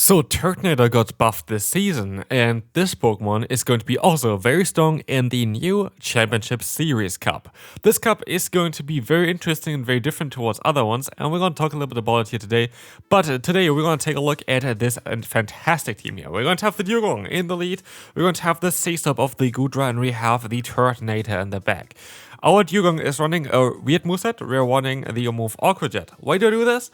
So Turtonator got buffed this season, and this Pokemon is going to be also very strong in the new Championship Series Cup. This cup is going to be very interesting and very different towards other ones, and we're going to talk a little bit about it here today. But today we're going to take a look at this fantastic team here. We're going to have the Dugong in the lead, we're going to have the C-Stop of the Gudra, and we have the Turtonator in the back. Our Dugong is running a weird moveset, we're running the move Awkward Jet. Why do I do this?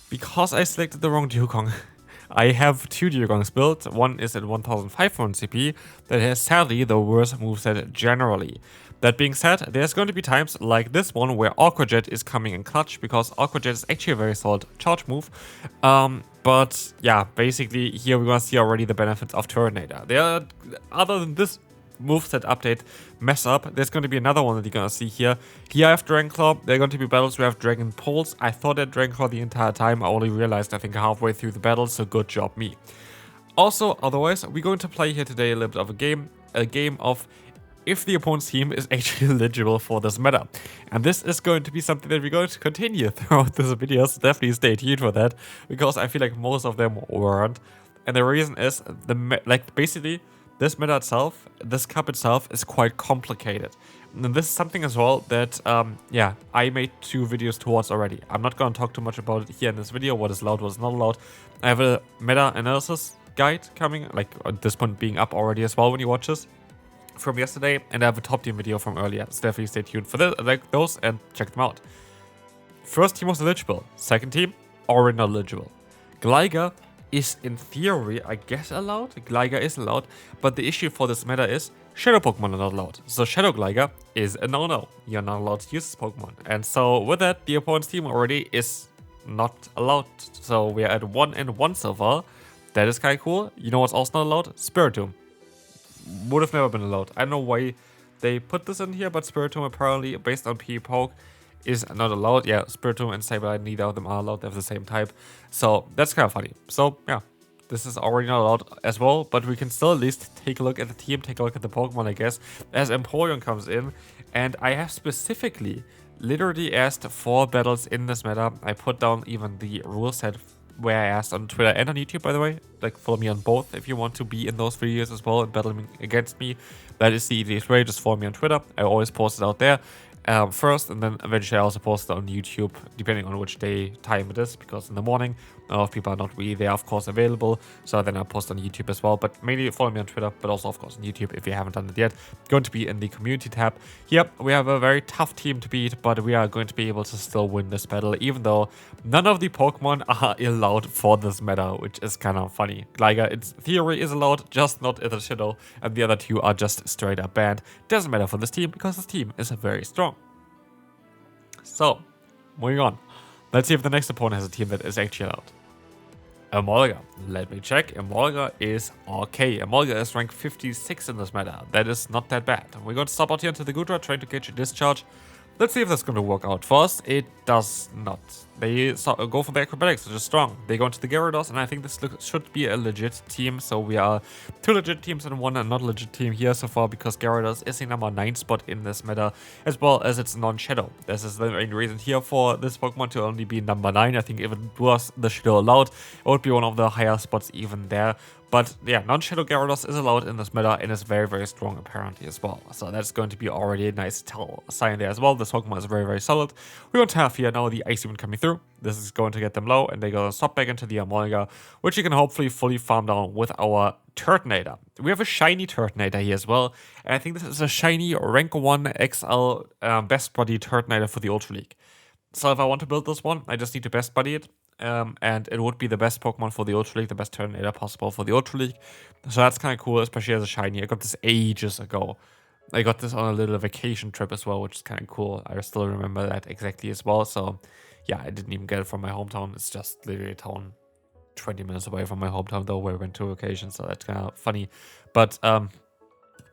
Because I selected the wrong Dugong. I have two Dugongs built. One is at 1500 CP that has sadly the worst moveset generally. That being said, there's going to be times like this one where Awkward Jet is coming in clutch because Awkward Jet is actually a very solid charge move. But yeah, basically here we're going to see already the benefits of Turtonator. Other than this moveset update mess up, there's going to be another one that you're going to see here. Here I have Dragon Claw. There are going to be battles where I have Dragon Pulse. I thought at Dragon Claw the entire time. I only realized I think halfway through the battle, so good job me. Also, otherwise, we're going to play here today a little bit of a game of if the opponent's team is actually eligible for this meta. And this is going to be something that we're going to continue throughout this video, so definitely stay tuned for that, because I feel like most of them weren't. And the reason is, basically, this meta itself, this cup itself, is quite complicated. And this is something as well that, I made two videos towards already. I'm not going to talk too much about it here in this video, what is allowed, what is not allowed. I have a meta analysis guide coming, like at this point being up already as well when you watch this, from yesterday. And I have a top team video from earlier, so definitely stay tuned for those and check them out. First team was eligible, second team, already not eligible. Gligar is in theory, I guess, allowed. Gligar is allowed, but the issue for this meta is Shadow Pokemon are not allowed. So Shadow Gligar is a no-no. You're not allowed to use this Pokemon. And so with that, the opponent's team already is not allowed. So we're at 1-1 so far. That is kind of cool. You know what's also not allowed? Spiritomb. Would have never been allowed. I don't know why they put this in here, but Spiritomb apparently, based on Poke, is not allowed. Yeah, Spiritomb and Sableye, neither of them are allowed. They have the same type. So that's kind of funny. So yeah, this is already not allowed as well, but we can still at least take a look at the team, take a look at the Pokemon, I guess, as Empoleon comes in. And I have specifically literally asked for battles in this meta. I put down even the rule set where I asked on Twitter and on YouTube, by the way. Like, follow me on both if you want to be in those videos as well and battling against me. That is the easiest way. Just follow me on Twitter. I always post it out there. First, and then eventually I also post it on YouTube, depending on which day time it is, because in the morning a lot of people are not really there, of course, available, so then I post on YouTube as well. But mainly follow me on Twitter, but also of course on YouTube if you haven't done it yet. Going to be in the community tab. Yep, we have a very tough team to beat, but we are going to be able to still win this battle, even though none of the Pokemon are allowed for this meta, which is kind of funny. Gligar, its theory, is allowed, just not in the Shadow, and the other two are just straight up banned. Doesn't matter for this team, because this team is very strong. So, moving on. Let's see if the next opponent has a team that is actually allowed. Emolga. Let me check. Emolga is okay. Emolga is ranked 56 in this meta. That is not that bad. We're going to stop out here into the Gudra, trying to catch a discharge. Let's see if that's going to work out for us. It does not. They go for the acrobatics, which is strong. They go into the Gyarados, and I think this should be a legit team. So we are two legit teams and one not legit team here so far, because Gyarados is the number 9 spot in this meta, as well as it's non-Shadow. This is the main reason here for this Pokemon to only be number 9. I think if it was the Shadow allowed, it would be one of the higher spots even there. But yeah, non-Shadow Gyarados is allowed in this meta and is very, very strong apparently as well. So that's going to be already a nice tell sign there as well. This Pokemon is very, very solid. We're going to have here now the Icy Wind coming through. This is going to get them low, and they're going to stop back into the Emolga, which you can hopefully fully farm down with our Turtonator. We have a shiny Turtonator here as well, and I think this is a shiny rank 1 XL best buddy Turtonator for the Ultra League. So if I want to build this one, I just need to best buddy it. And it would be the best Pokemon for the Ultra League, the best Turtonator possible for the Ultra League. So that's kind of cool, especially as a shiny. I got this ages ago. I got this on a little vacation trip as well, which is kind of cool. I still remember that exactly as well. So yeah, I didn't even get it from my hometown. It's just literally a town 20 minutes away from my hometown, though, where we went to vacation. So that's kind of funny. But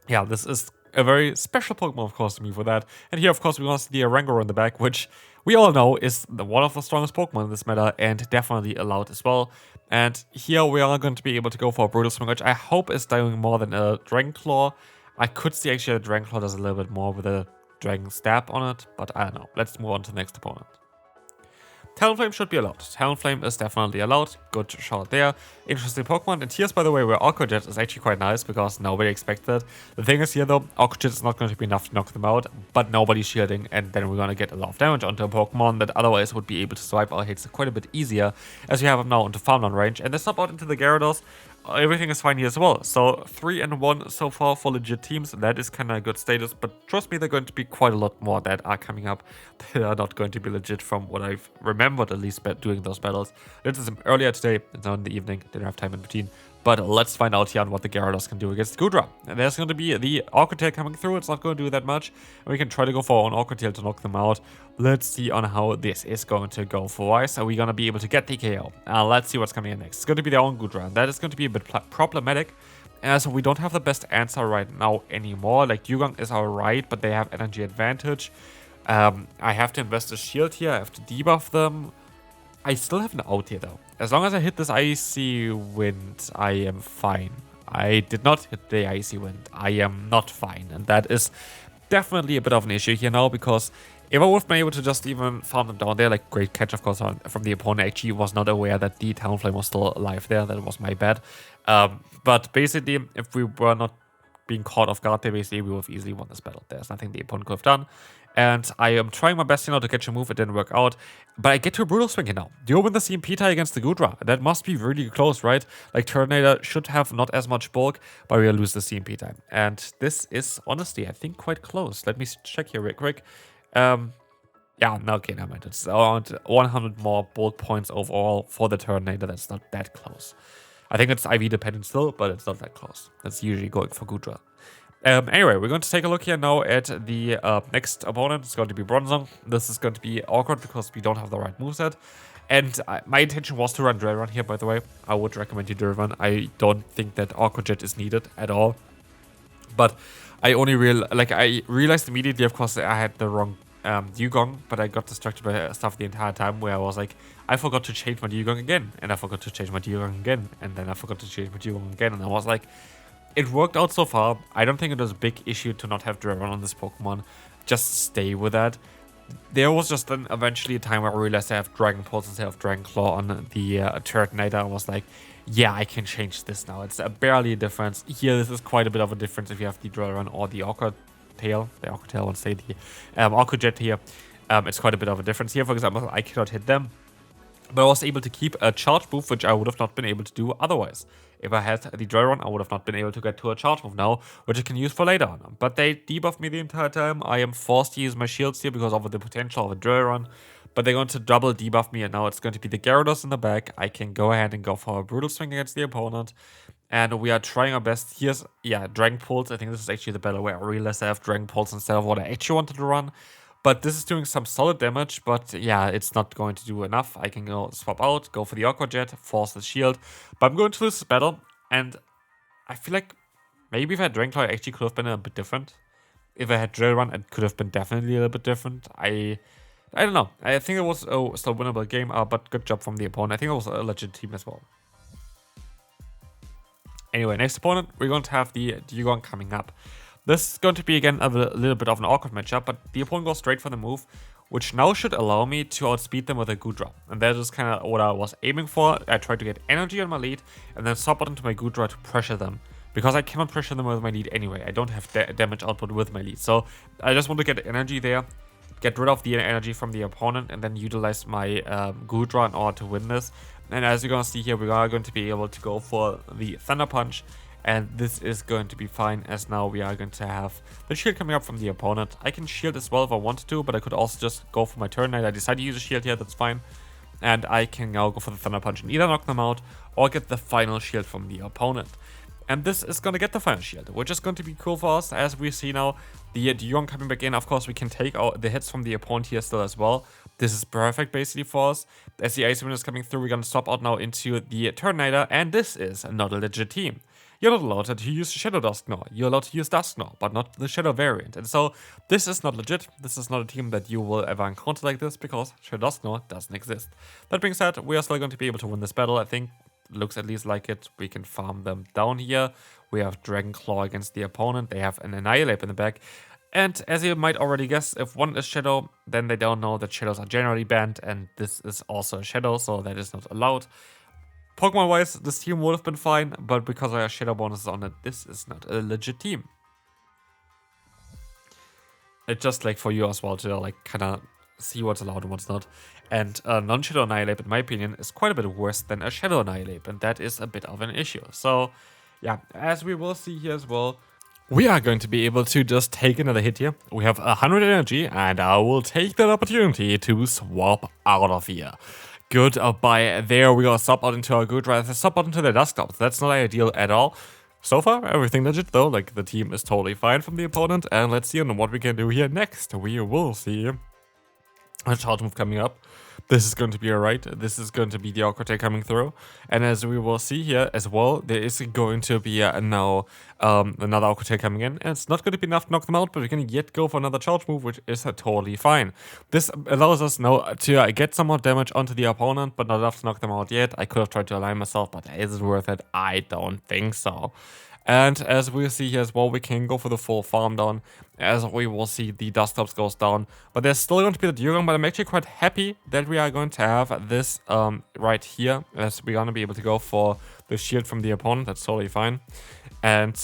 yeah, this is a very special Pokemon, of course, to me for that. And here, of course, we want to see the Oranguru in the back, which we all know is one of the strongest Pokemon in this meta and definitely allowed as well. And here we are going to be able to go for a Brutal Swing, which I hope is doing more than a Dragon Claw. I could see actually a Dragon Claw does a little bit more with a Dragon Stab on it, but I don't know. Let's move on to the next opponent. Talonflame should be allowed. Talonflame is definitely allowed. Good shot there. Interesting Pokemon. And here's, by the way, where Aquajet is actually quite nice because nobody expected. The thing is here, though, Aquajet is not going to be enough to knock them out, but nobody's shielding, and then we're going to get a lot of damage onto a Pokemon that otherwise would be able to swipe our hits quite a bit easier, as we have them now into farmland range. And they stop out into the Gyarados. Everything is fine here as well. So 3-1 so far for legit teams. That is kind of a good status, but trust me, there are going to be quite a lot more that are coming up that are not going to be legit from what I've remembered, at least doing those battles. This is earlier today, it's now in the evening, didn't have time in between. But let's find out here on what the Gyarados can do against Goodra. And there's going to be the Orchid Tail coming through. It's not going to do that much. And we can try to go for our own Orchid Tail to knock them out. Let's see on how this is going to go for us. Are we going to be able to get the KO? Let's see what's coming in next. It's going to be their own Goodra. And that is going to be a bit problematic, as we don't have the best answer right now anymore. Like, Dugong is alright, but they have energy advantage. I have to invest a shield here. I have to debuff them. I still have an out here, though. As long as I hit this Icy Wind, I am fine. I did not hit the Icy Wind. I am not fine. And that is definitely a bit of an issue here now, because if I would have been able to just even farm them down there, like, great catch, of course, from the opponent. Actually was not aware that the Talonflame was still alive there. That was my bad. But basically, if we were not being caught off guard there, basically, we would have easily won this battle. There's nothing the opponent could have done. And I am trying my best, to catch a move. It didn't work out. But I get to a Brutal Swing here now. Do you win the CM Pitta against the Goodra? That must be really close, right? Like, Turtonator should have not as much bulk, but we'll lose the CM Pitta. And this is, honestly, I think quite close. Let me check here real quick. Yeah, no, okay, never mind. It's around 100 more bulk points overall for the Turtonator. That's not that close. I think it's IV dependent still, but it's not that close. That's usually going for Goodra. Anyway, we're going to take a look here now at the next opponent. It's going to be Bronzong. This is going to be awkward because we don't have the right moveset. And my intention was to run Dragon here, by the way. I would recommend you Dragon. I don't think that Awkward Jet is needed at all. But I only I realized immediately, of course, that I had the wrong Dugong, but I got distracted by stuff the entire time where I was like, I forgot to change my Dugong again, and I forgot to change my Dugong again, and then I forgot to change my Dugong again, and I was like, it worked out so far. I don't think it was a big issue to not have Dragon on this Pokemon. Just stay with that. There was just then eventually a time where I realized I have Dragon Pulse instead of Dragon Claw on the Turtonator. I was like, yeah, I can change this now. It's barely a difference. Here, this is quite a bit of a difference if you have the Dragon or the Awkward Tail. The Awkward Tail, I want to say the Awkward Jet here. It's quite a bit of a difference. Here, for example, I cannot hit them. But I was able to keep a charge move, which I would have not been able to do otherwise. If I had the Dragon, I would have not been able to get to a charge move now, which I can use for later on. But they debuffed me the entire time. I am forced to use my shields here because of the potential of a Dragon. But they're going to double debuff me, and now it's going to be the Gyarados in the back. I can go ahead and go for a Brutal Swing against the opponent. And we are trying our best. Here's, yeah, Dragon Pulse. I think this is actually the battle where I realized I have Dragon Pulse instead of what I actually wanted to run. But this is doing some solid damage, but yeah, it's not going to do enough. I can go swap out, go for the Aqua Jet, force the shield. But I'm going to lose this battle, and I feel like maybe if I had Dragonclaw, I actually could have been a bit different. If I had Drill Run, it could have been definitely a little bit different. I don't know. I think it was still a winnable game, but good job from the opponent. I think it was a legit team as well. Anyway, next opponent, we're going to have the Dugong coming up. This is going to be, again, a little bit of an awkward matchup, but the opponent goes straight for the move, which now should allow me to outspeed them with a Goodra. And that is kind of what I was aiming for. I tried to get energy on my lead, and then swap it into my Goodra to pressure them. Because I cannot pressure them with my lead anyway. I don't have damage output with my lead. So I just want to get energy there, get rid of the energy from the opponent, and then utilize my Goodra in order to win this. And as you're going to see here, we are going to be able to go for the Thunder Punch. And this is going to be fine, as now we are going to have the shield coming up from the opponent. I can shield as well if I wanted to, but I could also just go for my turn. I decided to use a shield here, that's fine. And I can now go for the Thunder Punch and either knock them out or get the final shield from the opponent. And this is going to get the final shield, which is going to be cool for us. As we see now, the Dugong coming back in. Of course, we can take out the hits from the opponent here still as well. This is perfect, basically, for us. As the Ice Wind is coming through, we're going to swap out now into the Turtonator. And this is not a legit team. You're not allowed to use Shadow Duskgnaw. You're allowed to use Duskgnaw, but not the Shadow variant. And so, this is not legit. This is not a team that you will ever encounter like this, because Shadow Duskgnaw doesn't exist. That being said, we are still going to be able to win this battle, I think. Looks at least like it. We can farm them down here. We have Dragon Claw against the opponent. They have an Annihilate in the back. And as you might already guess, if one is Shadow, then they don't know that Shadows are generally banned, and this is also a Shadow, so that is not allowed. Pokemon-wise, this team would have been fine, but because I have Shadow bonuses on it, this is not a legit team. It's just like for you as well to like kind of see what's allowed and what's not. And non-Shadow Annihilate, in my opinion, is quite a bit worse than a Shadow Annihilate, and that is a bit of an issue. So yeah, as we will see here as well, we are going to be able to just take another hit here. We have 100 energy, and I will take that opportunity to swap out of here. Goodbye. There we go. Swap out into our good right. Swap out into the Dusclops. That's not ideal at all. So far, everything legit though. Like, the team is totally fine from the opponent. And let's see what we can do here next. We will see a charge move coming up. This is going to be alright. This is going to be the awkward take coming through. And as we will see here as well, there is going to be now another awkward take coming in. And it's not going to be enough to knock them out, but we can yet go for another charge move, which is totally fine. This allows us now to get some more damage onto the opponent, but not enough to knock them out yet. I could have tried to align myself, but is it worth it? I don't think so. And as we see here as well, we can go for the full farm down, as we will see the Dusclops goes down. But there's still going to be the Dugong, but I'm actually quite happy that we are going to have this right here, as we're going to be able to go for the shield from the opponent. That's totally fine. And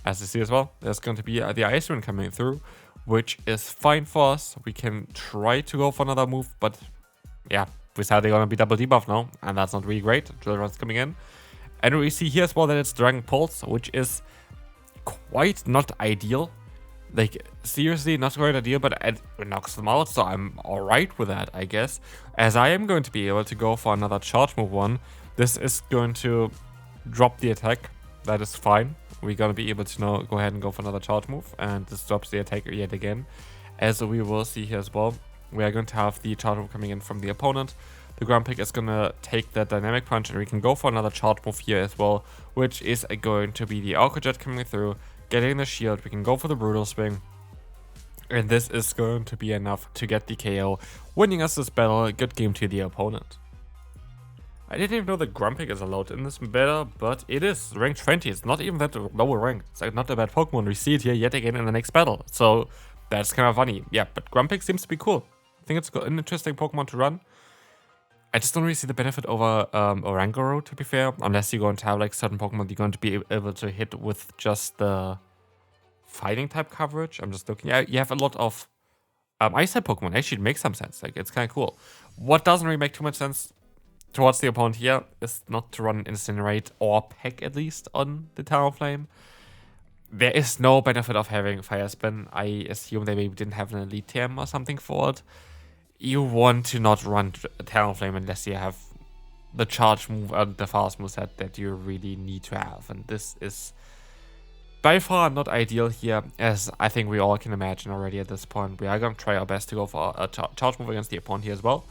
as you see as well, there's going to be the Ice Wind coming through, which is fine for us. We can try to go for another move, but yeah, we said they're going to be double debuff now, and that's not really great. Drill Run's coming in. And we see here as well that it's Dragon Pulse, which is quite not ideal. Like, seriously, not quite ideal, but it knocks them out, so I'm alright with that, I guess. As I am going to be able to go for another charge move one. This is going to drop the attack. That is fine. We're going to be able to now go ahead and go for another charge move. And this drops the attack yet again. As we will see here as well, we are going to have the charge move coming in from the opponent. The ground pick is going to take that dynamic punch, and we can go for another charge move here as well, which is going to be the Alka Jet coming through, getting the shield. We can go for the Brutal Swing, and this is going to be enough to get the KO, winning us this battle. Good game to the opponent. I didn't even know that Grumpig is allowed in this battle, but it is ranked 20. It's not even that lower ranked. It's like not a bad Pokemon. We see it here yet again in the next battle, so that's kind of funny. Yeah, but Grumpig seems to be cool. I think it's an interesting Pokemon to run. I just don't really see the benefit over Oranguru, to be fair, unless you're going to have like certain Pokemon you're going to be able to hit with just the fighting type coverage. I'm just looking. Yeah, you have a lot of ice type Pokemon. Actually, it makes some sense. Like, it's kind of cool. What doesn't really make too much sense towards the opponent here is not to run Incinerate or Peck, at least, on the Talonflame. There is no benefit of having Fire Spin. I assume they maybe didn't have an Elite TM or something for it. You want to not run Talonflame unless you have the charge move and the fast move set that you really need to have. And this is by far not ideal here, as I think we all can imagine already at this point. We are going to try our best to go for a charge move against the opponent here as well.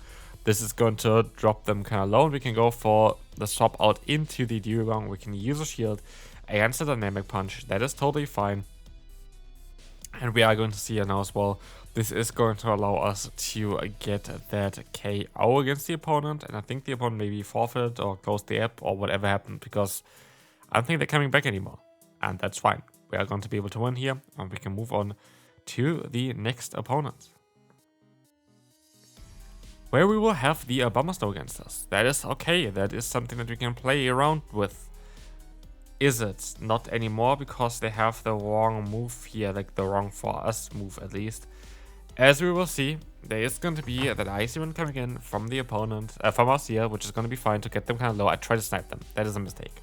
This is going to drop them kind of low. We can go for the swap out into the Dugong. We can use a shield against the Dynamic Punch. That is totally fine. And we are going to see here now as well. This is going to allow us to get that KO against the opponent. And I think the opponent maybe forfeited or closed the app or whatever happened, because I don't think they're coming back anymore. And that's fine. We are going to be able to win here, and we can move on to the next opponent, where we will have the Abomasnow against us. That is okay. That is something that we can play around with. Is it? Not anymore, because they have the wrong move here, like the wrong for us move at least. As we will see, there is going to be that Icy Wind coming in from the opponent, from us here, which is going to be fine to get them kind of low. I try to snipe them. That is a mistake.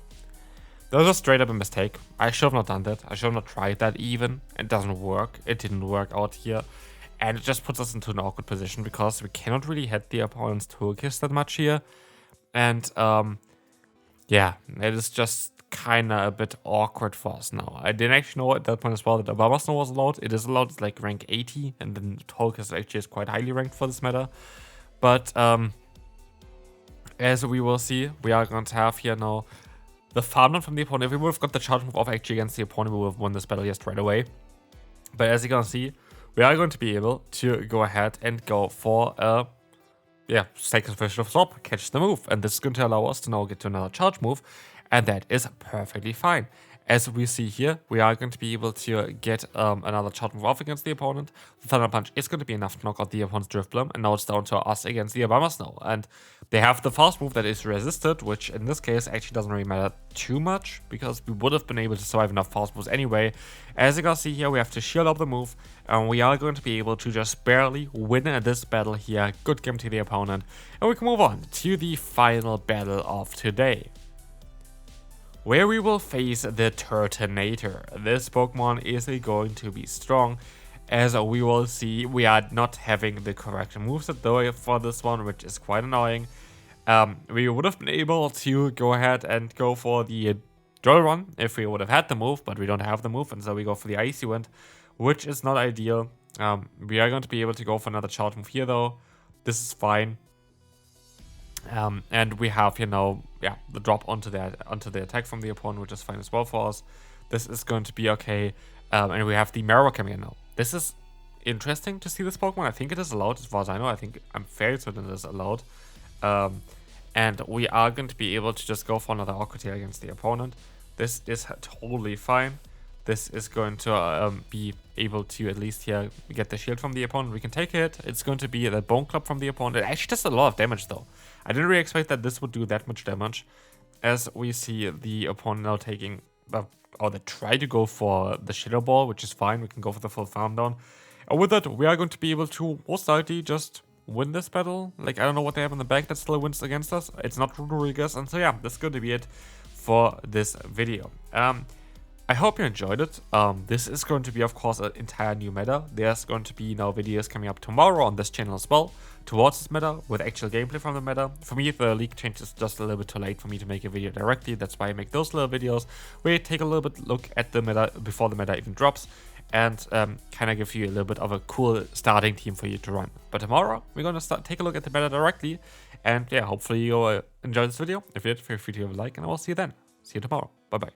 That was just straight up a mistake. I should have not done that. I should have not tried that even. It doesn't work. It didn't work out here. And it just puts us into an awkward position, because we cannot really hit the opponent's toolkit that much here. And, yeah, it is just kind of a bit awkward for us now. I didn't actually know at that point as well that Abomasnow was allowed. It is allowed. It's like rank 80, and then toolkit actually is quite highly ranked for this matter. But, as we will see, we are going to have here now the farm down from the opponent. If we would have got the charge move off actually against the opponent, we would have won this battle just right away. But as you can see, we are going to be able to go ahead and go for a sacrificial swap, catch the move. And this is going to allow us to now get to another charge move. And that is perfectly fine. As we see here, we are going to be able to get another charge move off against the opponent. The Thunder Punch is going to be enough to knock out the opponent's Drift Bloom, and now it's down to us against the Obama Snow. And they have the fast move that is resisted, which in this case actually doesn't really matter too much, because we would have been able to survive enough fast moves anyway. As you can see here, we have to shield up the move, and we are going to be able to just barely win this battle here. Good game to the opponent, and we can move on to the final battle of today, where we will face the Turtonator. This Pokemon is going to be strong, as we will see. We are not having the correct moveset though for this one, which is quite annoying. We would have been able to go ahead and go for the Drill Run if we would have had the move, but we don't have the move, and so we go for the Icy Wind, which is not ideal. We are going to be able to go for another charge move here though. This is fine. And we have, you know, the drop onto the attack from the opponent, which is fine as well for us. This is going to be okay. And we have the Marrow coming in now. This is interesting to see this Pokemon. I think it is allowed as far as I know. I think I'm fairly certain it is allowed. And we are going to be able to just go for another Aqua Tail against the opponent. This is totally fine. This is going to be able to at least here get the shield from the opponent. We can take it. It's going to be the Bone Club from the opponent. It actually does a lot of damage though. I didn't really expect that this would do that much damage. As we see the opponent now taking, or they try to go for the Shadow Ball, which is fine. We can go for the full farm down. And with that, we are going to be able to most likely just win this battle. Like, I don't know what they have in the back that still wins against us. It's not Rodriguez. And so yeah, this is going to be it for this video. I hope you enjoyed it. This is going to be, of course, an entire new meta. There's going to be now videos coming up tomorrow on this channel as well towards this meta with actual gameplay from the meta. For me, the league change is just a little bit too late for me to make a video directly. That's why I make those little videos where you take a little bit look at the meta before the meta even drops and kind of give you a little bit of a cool starting team for you to run. But tomorrow, we're going to take a look at the meta directly. And yeah, hopefully you'll enjoy this video. If you did, feel free to leave a like, and I will see you then. See you tomorrow.